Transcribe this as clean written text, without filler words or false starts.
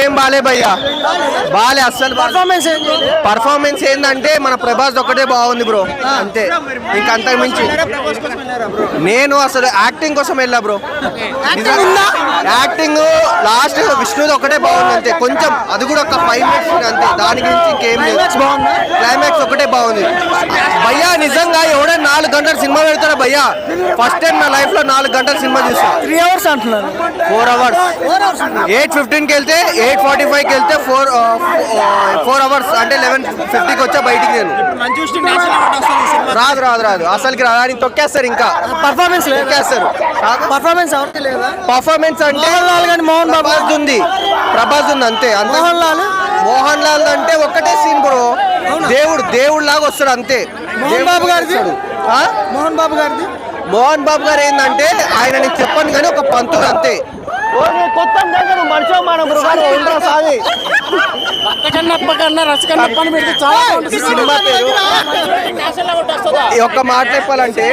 ఏం బాలే భయ్యా, బాలే అస్సలు. పర్ఫార్మెన్స్ ఏంటంటే మన ప్రభాస్ ఒకటే బాగుంది బ్రో, అంతే. ఇంకంతకు మించి నేను అసలు యాక్టింగ్ కోసం వెళ్ళా బ్రో. యాక్టింగ్ లాస్ట్ విష్ణుది ఒకటే బాగుంది అంతే, కొంచెం అది కూడా ఒక 5 minutes అంతే, దాని గురించి ఇంకేం లేదు. క్లైమాక్స్ ఒకటే బాగుంది భయ్యా. నిజంగా ఎవడే 4 గంటల సినిమా పెడతారా భయ్యా? ఫస్ట్ టైం నా లైఫ్ లో 4 గంటల సినిమా చూసా. 3 hours అంటున్నారు, 4 hours. 8:15కి వెళ్తే 8:45కి వెళ్తే 4 hours అంటే 11:50కి వచ్చా బయటికి. నేను రాదు రాదు రాదు అసలుకి రాదు, తొక్కేస్తారు. ఇంకా పర్ఫార్మెన్స్ తొక్కేస్తారు. పర్ఫార్మెన్స్ అంటే మోహన్ బాబు ఉంది, ప్రభాస్ ఉంది అంతే. మోహన్ లాల్ అంటే ఒక్కటే సీన్ బ్రో, దేవుడు లాగా వస్తాడు అంతే. మోహన్ బాబు గారు ఏంటంటే ఆయన నీకు చెప్పను కానీ ఒక పంతులు అంతే. సినిమా పేరు ఒక్క మాట చెప్పాలంటే